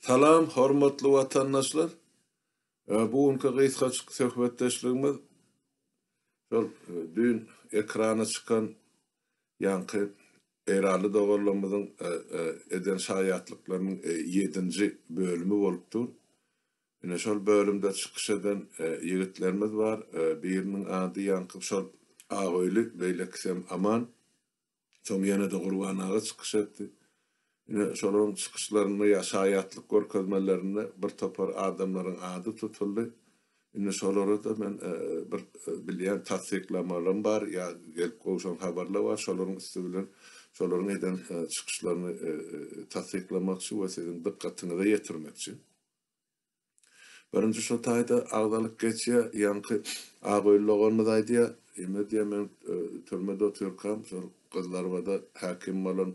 Salam, hormatly watandaşlar. Bugünkü gysgaçyk söhbetdeşligimiz şol dün ekrana çıkan ýanky Eraly dogurlarymyzyň eden şaýatlyklarynyň 7-nji bölümi bolupdyr. Ine şol bölümde çykyş eden ýigitlerimiz bar. Biriniň ady ýanky şol Agoýly Beýleksem Aman. Şol ýene-de Gurban aga çykyş etdi. Ine şolaryň çykyşlaryny ýaşaýatlyk görkezmelerini bir topar adamlaryň ady tutuldy. Ine şolary da men bir bilýän tasdiklemelerem bar, ýa gelip goşan habarlar bar, şolaryň üstünden şolaryň eden çykyşlaryny tasdiklemek we siziň dikkatiňize ýetirmekçi. Birinji şol taýda agdalyk geçýär, ýanky Agoýlygymyz aýdýar, eme diýmen türmede oturýarkam, şol gyzlarymda häkim bolan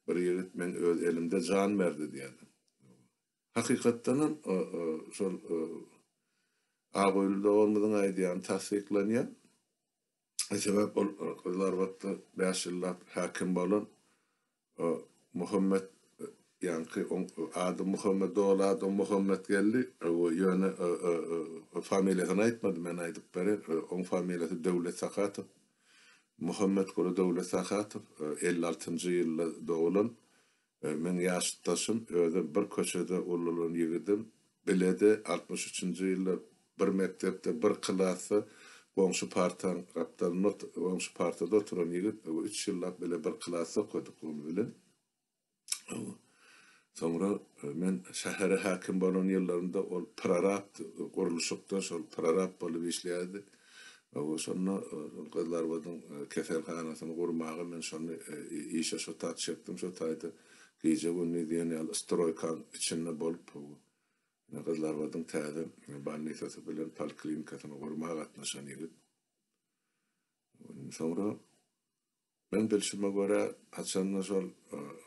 bir ýigit men öz elimde jan berdi diýdi. Hakykatdan şol Agoýlygymyzyň aýdýan tasdiklenýär. Sebäp ol gyzlarymda 5 ýyllap häkim bolan Muhammed ýanky ady Muhammed oğlu Muhammed geldi. O ýöne familiýasyny aýtmady, men aýdyp berer. Oň familiýasy Döwlet Sakatow. Muhammed Gulu Döwlet Sakatow 56-njy ýylda doğulan. Men ýaşdaşym özüm bir köçede ululan ýigidim. Bilede 63-nji ýylda bir mektepde bir klasy goňşy partaň gapdalyny goňşy partada oturan ýigit 3 ýyllap bile bir klasy okudyk bilen. Sonra men şähere häkim bolan ýyllarynda ol prorab gurulşykda şol prorab bolup işleýärdi. O şonu gyzlarymyň keselhanasyny gurmagy men şonu işe şo tatşypdym, şo taýda gije günni diýen stroykan içinde bolup gyzlarymyň täze balnisasy bilen poliklinikasyny gurmagy gatnaşan ýigit. Sonra ben bilşime göre haçanna şol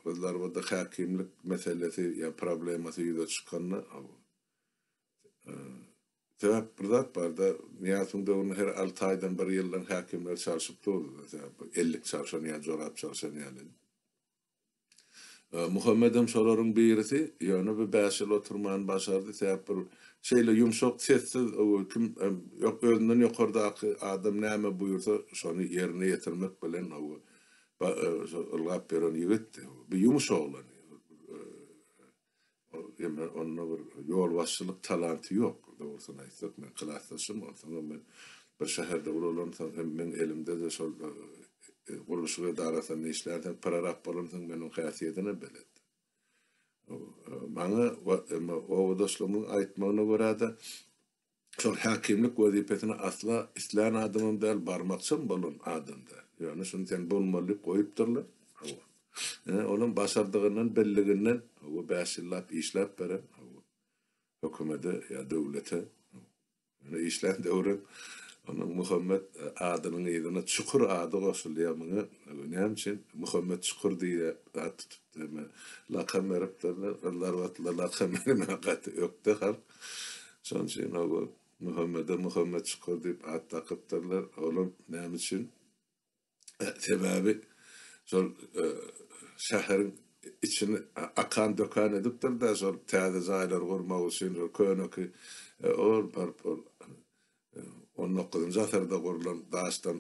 gyzlarymda häkimlik meselesi ýa problemasy ýüze çykanyny sebäp bir zat bar da niýatyň döwründe her 6 aýdan bir ýyldan häkimler çalyşyp durdy. 50 çalşan ýa jorap çalşan ýaly. Muhammedem şolaryň birisi ýöne bir 5 ýyl oturman başardy. Sebäp bir şeýle ýumşak sessiz kim ýok özünden ýokardaky adam näme buyursa şonu ýerine ýetirmek bilen ılgap beren ýigit. Bir ýumşak bolan. Onda bir ýol başçylyk talanty ýok. Dogrusyny aýtsak men klasdaşym bolsam men bir şäherde urulansam hem men elimde de şol gurulşy idarasyny işlerden prorab bolansyň meniň häsiýetini bilet. Maňa o dostlarymyň aýtmagyna görä de şol häkimlik wezipesine asla islan adamym däl barmakçym bolan adamda. Ýani şunu sen bolmaly goýupdyrlar. Onun başardygynyň belliginden o 5 ýyllap işläp beren hökümete ýa döwlete işläp döwrüp onun Muhammed adynyň ýerine çukur ady goşulýar. Näme üçin Muhammed çukur diýip tutupdy. Lakam beripdirler, onlar watlar lakam bermäkäti ökde halk. Şoň üçin o Muhammed çukur diýip ad takypdyrlar. Olam näme üçin? Sebäbi şol şäheriň içini akan dökan edipdir da şol täze zaýlar gurmak üçin köneki bar 19-njy asyrda gurulan daşdan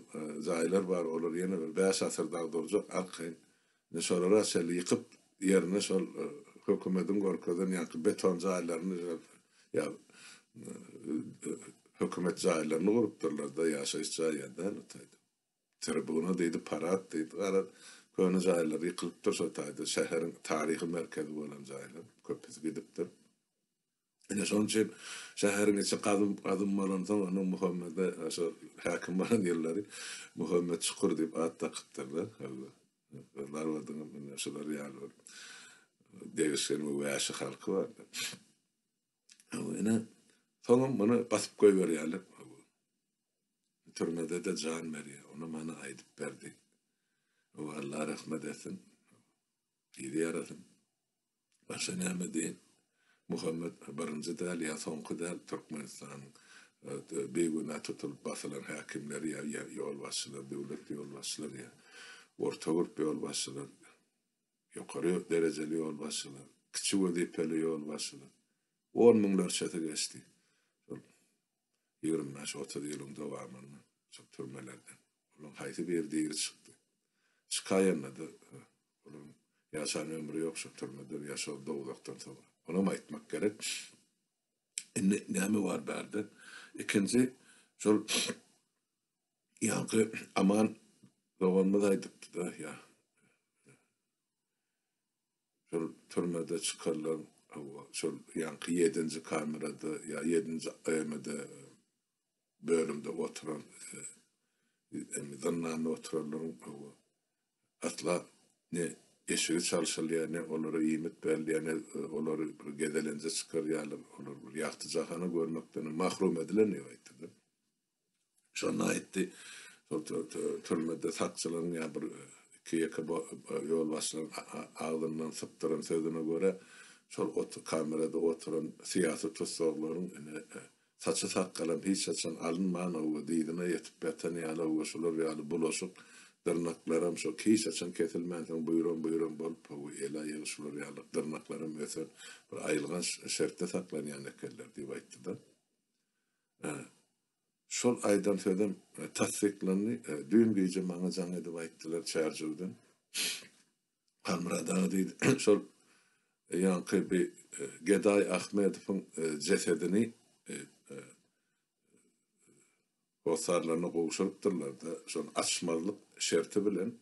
zaýlar bar, olar ýene 5 asyrda durjak arkaň şolara şeýle ýykyp ýerine şol hökümetiň gorkadan ýa beton zaýlaryny ýa hökümet zaýlaryny gurupdyrlar da ýaşaýyş zaýlarda taýdy. Tribuna diýdi, parat diýdi, köne zaýlar ýykylypdyr şo taýda şäheriň taryhy merkezi bolan zaýlar köpüsi gidipdir. Ine şoň üçin şäheriň içi gadym bolansoň onu Muhammede şo häkim bolan ýyllary Muhammed çukur diýip ad takypdyrlar. Onlar wadyň şolar ýaly degişen we ýaşy halky bar. Ine soňam muny basyp goýberýärler. Türmede de jan berýär. Onu bana aýdyp berdi. O Allah rahmet etsin. Ýeri ýaradym. Başa näme diýin? Muhammed birinji däl ýa soňky däl Türkmenistan beýguna tutulup basylan häkimleri ýa ýol başçylar, döwlet ýol başçylary ýa orta grup ýol başçylar, ýokary derejeli ýol başçylar, kiçik wezipeli ýol başlygy. 10 miňler çete geçdi. 20 ýaş 30 ýylyň dowamyny çok türmelerden. Onuň haýsy bir diýir çykdy. Şikaýanady. Onuň ýaşan ömrü ýok şu türmede ýaşap dowlakdan sonra. Onu aýtmak gerek. Näme bar bärde? Ikinji şol ýa-ni aman dowamda aýdypdy da ýa. Şol türmede çykarlar şol ýa-ni 7-nji kamerada ýa 7-nji öýmede bölümde oturan emizanna oturanlaryň atla ne eşigi çalşylýany, olary iýmit berýäni, olary bir gedelenje çykarýarlar, olar bir ýakty jahany görmekden mahrum edilen ýa-ni. Şonu aýtdy. Türmede sakçylaryň ýa bir iki ýol başlaryň ağzyndan sypdyran sözüne göre şol kamerada oturan siýasy tutsaklaryň saçı sakkalan hiç saçan alınmayan o diýdine ýetip beten ýaly o şolar ýaly bulaşyp dırnaklarım şu hiç saçan kesilmän buyurun bolup o ela ýaly şolar ýaly dırnaklarym ösen bir aýylgan şertde saklanýan ekenler diýip aýtdy da. Şol aýdan söýdüm tasdiklendi düýün güýje maňa jaň edip aýtdylar çärjewden. Hamrada diýdi şol ýa-ni bir Geday Ahmedowyň cesedini Osarlarına gowşurypdyrlar da şol açmazlyk şerti bilen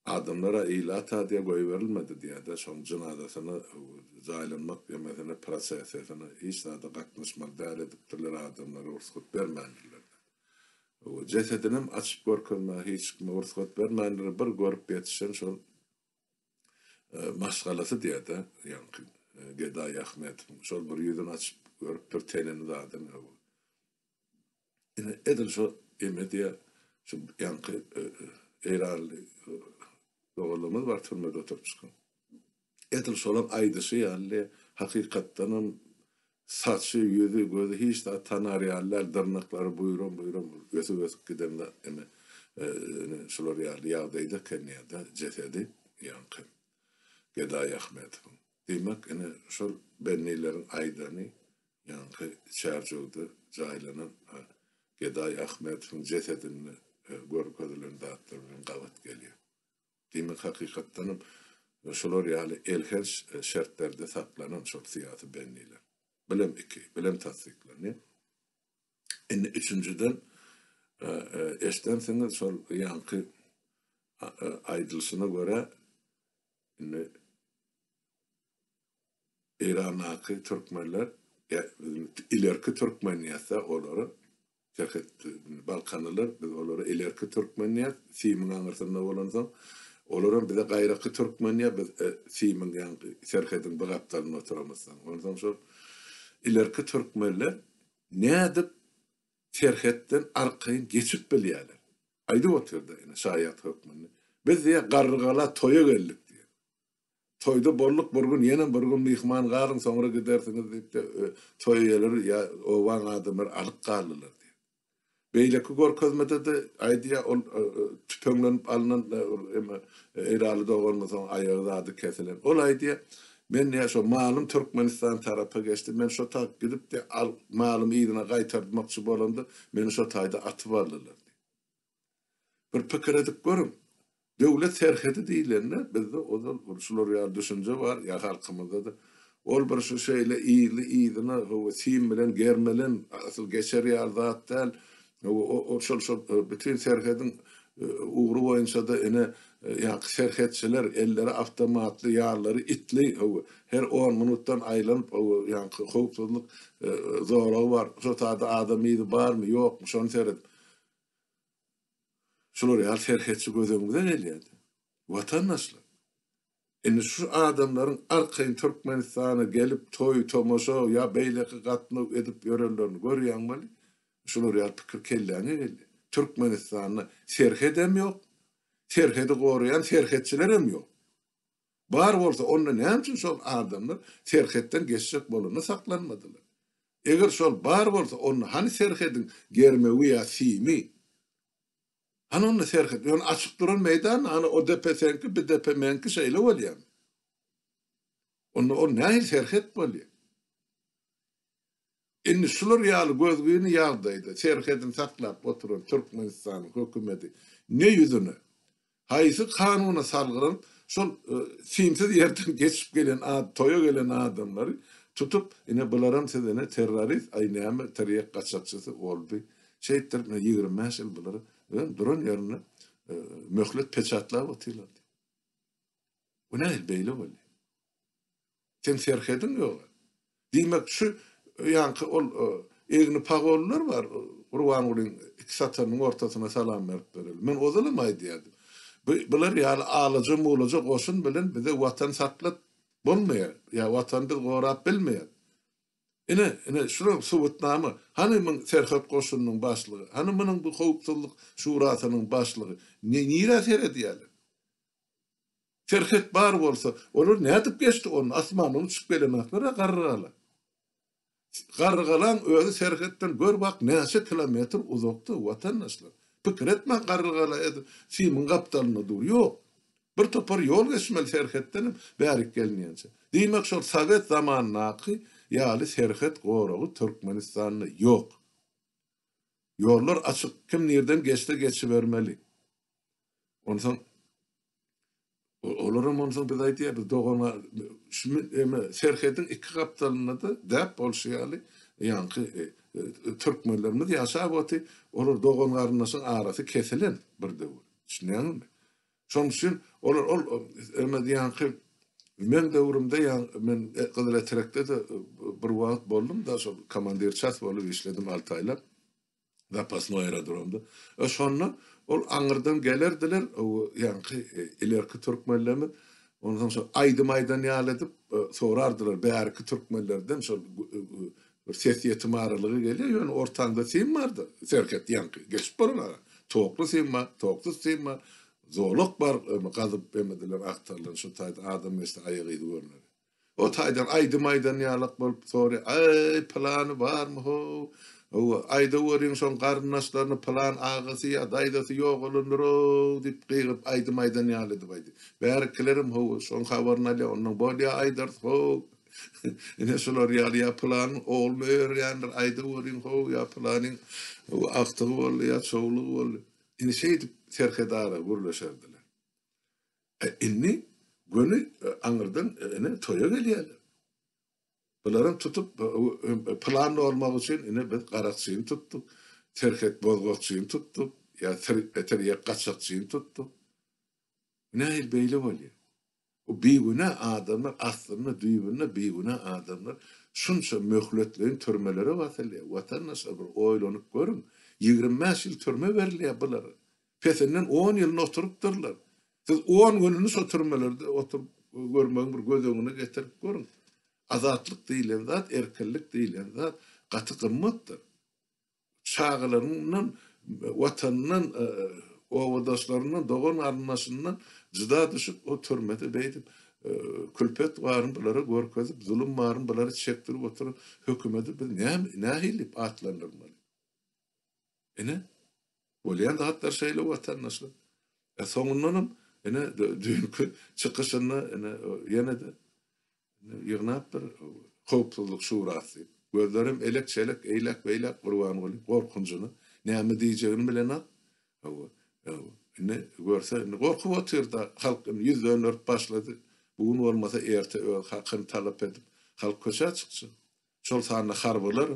adamlara ilat diye goýberilmedi diye de şol janazasyny jaýlanmak ýa-ni prosesini hiç da gatnaşmak däl edipdirler adamlara ruhsat bermändiler. O cesedini açyp görkezme hiç kime ruhsat bermändiler bir görüp ýetişen şol maşgalasy diye de ýa-ni Geday Ahmed şol bir ýüzüni açyp görüp bir tenini zaten ine edil şu emediye şu ýa-ni eýrarly oğlumuz var türmede oturup çıkan. Edil şolam aýdysy ýaly hakykatdanam saçy, ýüzi, gözü hiç da tanar ýalylar, dırnaklary buyurun ösüp gidenler ene şolar ýaly ýagdaýda kenýärde cesedi ýa-ni Geday Ahmed. Demek ene şol bennilerin aýdany ýa-ni çärjewde jaýlanan Geday Ahmedowyň cesedini görkezlen dağıtlardan gabat gelýär. Demek hakykatdan şolar ýaly elher şertlerde saklanan şol siýasy benniler. Bilem tasdiklendi. Enne üçüncüden eşdensiňiz şol ýa-ni aýdylyşyna göre İran'daki Türkmenler ilerki Türkmeniyatsa olary terhet Balkanlılar biz olary ilerki Türkmeniyat siýmiň aňyrsynda bolansa olaryň bize gaýraky Türkmeniyat biz siýmiň ýa-ni terhedin bagapdaryna oturamazsan. Ondan şol ilerki Türkmenler nädip terhetden arkaýyn geçip bilýärler. Aýdyp oturdy ene şaýat hökmüni. Biz ýa garrygala toýa geldik. Toyda bolluk burgun ýene bir gün mihman garyn soňra gidersiňiz diýip toýýalar ýa owan adamlar alyp galdylar diýip. Beýleki görkezmede de aýdýa ol tüpeňlenip alynan eraly dogulmasaň aýagy ady kesilen. Ol aýdýa men ýa şo malym Türkmenistan tarapy geçdi. Men şo tak gidip de al malym ýerine gaýtarmakçy bolanda meni şo taýda atyp aldylar diýip. Bir pikir edip görüm. Döwlet terhedi diýilende bizde ozal şolar ýaly düşünje bar ýa halkymyzda da ol bir şu şeýle ýylyna o siýim bilen germelen asyl geçer ýardadal o şol bütün terhedin ugru boýunça da ene ýa terhetçiler elleri awtomatly ýarlary itli her 10 minutdan aýlanyp ýa howpsuzlyk zoragy bar. Şo taýda adamy barmy ýokmy şonu terhet. Şolar ýaly terhetçi gözüňizden gelýärdi. Watandaşlar. Indi şu adamlaryň arkaýyn Türkmenistana gelip toý tomoşa ýa beýleki gatnaw edip ýörellerini görýänmi? Şolar ýaly pikir kelläňe geldi. Türkmenistanyny terhedem ýok. Terhedi goraýan terhetçiler hem ýok. Bar bolsa onda näme üçin şol adamlar terhetden geçjek bolany saklanmadylar. Eger şol bar bolsa onu hani terhedin germewi ýa siými? Hanonda serhet, ýöne açyk duran meýdan, ana o depesenki bir depemenki şeýle bolýar. Onu o näil serhet bolýar. Inni şular ýaly gözgüni ýagdaýda serhetini saklap oturan Türkmenistan hökümeti ne ýüzüne haýsy kanuny salgyran şol simsiz ýerden geçip gelen toýa gelen adamlary tutup ine bularam sizene terrorist aýnäme terýek gaçakçysy boldy. Şeýtler 25 ýyl bulary duran ýerine möhlet peçatlap otyrlar. Bu näil beýle boldy? Sen serhedin ýok. Diýmek şu ýanky ol egni pagollar bar. Urwan ulin iki satanyň ortasyna salam berip bereli. Men ozalam aýdýardy. Bular ýaly alaja mulaja goşun bilen bize watan saklat bolmaýar. Ya watan biz gorap bilmeýär. Ine şunu subutnamy. Hani men serhat goşunyň başlygy, hani meniň bu howpsuzlyk şurasynyň başlygy nire seredýärler? Serhat bar bolsa, olur nädip geçdi onu asmanyň çykyp gelen aklara garrygalar. Garrygalan özü serhetden gör bak näçe kilometr uzakda watandaşlar. Pikir etme garrygala edi. Simin gapdalyna dur. Ýok. Bir topar ýol geçmeli serhetdenim bärik gelmeýänçe. Diýmek şol Sowet zamanynaky ýaly serhet goragy Türkmenistanyň ýok. Ýollar açyk, kim nerden geçse geçibermeli. Ondan olaram ondan biz aýdýar, dogana serhetin iki gapdalyna da däp bolşýaly ýanky Türkmenlerimiz ýaşap oty, olar dogan garynasyn arasy kesilen bir döwür. Şundan şoň üçin olar ýanky men döwrümde men Gyzyl Terekde de bir wagt boldum da şol komandir ças bolup işledim 6 aýlap. Zapasnoy aerodromda. Şonda ol aňyrdan gelerdiler, ýanky ilerki türkmenlerimiz ondan soň aýdy-maýdan ýalydyp sorardylar bärki türkmenlerden şol bir sesiýetim aralygy gelýär, ýöne ortanda sim bardy. Serket ýanky geçip boralar. Toklu sim bar, toksuz sim bar. Zorluk bar, gazyp bermediler aktarlar şu taýda adam mesle aýagy görünür. O taýdan aýdy-maýdan ýalyk bolup sory, "Ay, plany barmy ho?" O aýda wörin şoň garnaşlaryny plan agasy ýa daýdasy ýok bolundyr diýip gyýyp aýdy-maýdan ýalydy baýdy. Bärkilerim ho şoň habaryny alýar, onuň bolýa aýdar ho. Ine şolar ýaly plan olmaýar ýandy aýda wörin ho ýa planyň aktygy bolýar ýa çoğlugy bolýar. Ine şeýdi serhedara gurlaşardylar. Inni göni aňyrdan ine toýa gelýärler. Bularym tutup plan olmak üçin ine biz garakçyny tuttuk. Serhet bozgokçyny tuttuk. Ya terýek gaçakçyny tuttuk. Näil beýle bolýar? O beýguna adamlar aslynda düýbünde beýguna adamlar şunça möhletlerin türmelere wasalýar. Watandaşlar bir oýlanyp görün. 25 ýyl türme berilýär bulara. Pesenden 10 ýyl oturupdyrlar. Siz 10 gününi şu türmelerde oturup görmeň bir gözüňizi getirip görün. Azatlyk diýilen zat, erkinlik diýilen zat gaty gymmatdyr. Çağlaryndan, watanynyň, owadaşlarynyň dogan arnaşyndan jyda düşüp o türmede beýdip külpet baryn bulara görkezip, zulüm baryn bulara çekdirip oturup hökümeti biz nähilip atlandyrmaly. Ene bolýan zatlar şeýle watandaşlar. Soňundan ene dünkü çykyşyny ene ýene de ýygnap bir howpsuzlyk şurasy. Gözlerim elek-çelek, eýlek-beýlek gurban bolup gorkunjyny näme diýjegini bilenok. Ine görse gorkup otyrda halkyň ýüzlerini örtüp başlady. Bugün bolmasa erte öz hakyny talap edip halk köçe çyksa. Şol sany harbylar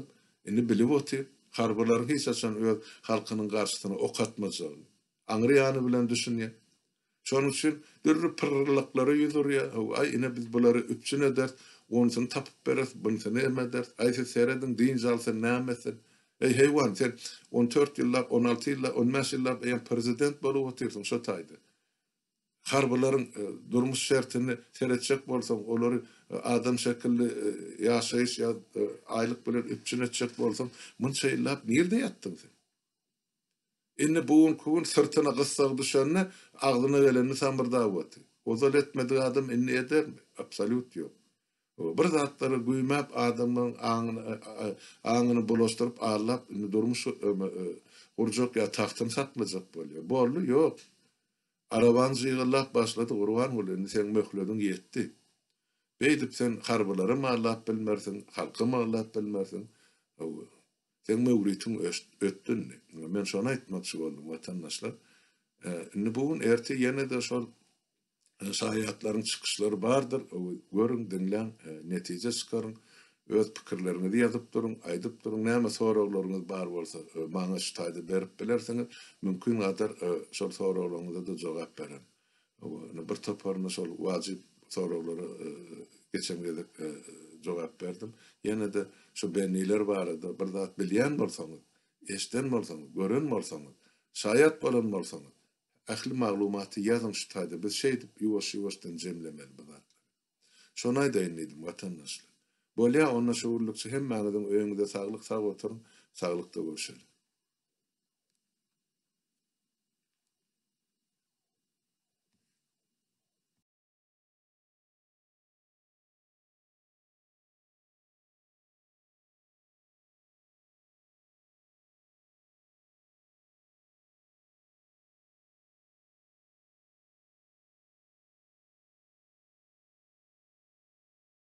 ine bilip otyr. Harbylaryň hiç açan öz halkynyň garşysyna ok atmajagy. Aňryany bilen düşünýär. Şonuň üçin dürli pırryllyklary ýüzürýär. Ay ine biz bulary üpçün eder, onusyny tapyp beres, bunusyny emeder. Aýsy seredin diň jalsa nämesin? Ey heýwan, sen 14 ýyllap, 16 ýyllap, 15 ýyllap prezident bolup otyrsyn şo taýda. Harbylaryň durmuş şertini seretjek bolsaň, olary adam şekilli ýaşaýyş ýa aýlyk bilen üpçün etjek bolsaň, munça ýyllap nerede ýatdyň sen? Inne bugün sırtına gyssak düşenne aglyna geleni sambırdap oty. Ozal etmedi adam inne edermi? Absolut ýok. Bir zatlary güýmäp adamyň aňyny bolaşdyryp arlap indi durmuş urjak ýa taxtyn saklajak bolýar. Boldy ýok. Araban jygyllap başlady urwan bolan sen möhlediň ýetdi. Beýdip sen harbyları mallap bilmersin, halky mallap bilmersin. Sen mewritin öttün. Men şonu aýtmakçy boldum watandaşlar. Indi bugun erti ýene de şol saýatlaryň çykyşlary bardyr. Görüň, dinläň, netije çykaryň. Öz pikirleriňizi ýazyp duruň, aýdyp duruň. Näme soraglaryňyz bar bolsa, maňa şitaýda berip bilersiňiz. Mümkin gadar şol soraglaryňyza da jogap beren. Bir toparna şol wajyp soraglary geçen gezek jogap berdim. Ýene de şu benniler barada bir zat bilýän bolsaňyz, eşden bolsaňyz, gören bolsaňyz, şaýat bolan bolsaňyz, ähli maglumaty ýazyň şitaýda biz şeýdip ýuwaş-ýuwaşdan jemlemeli bu zat. Şonu aýdaýyn diýdim watandaşlar. Bolýa onna şuurlukçy hemmäňiziň öýüňizde saglyk sag oturuň, saglykda görüşelim.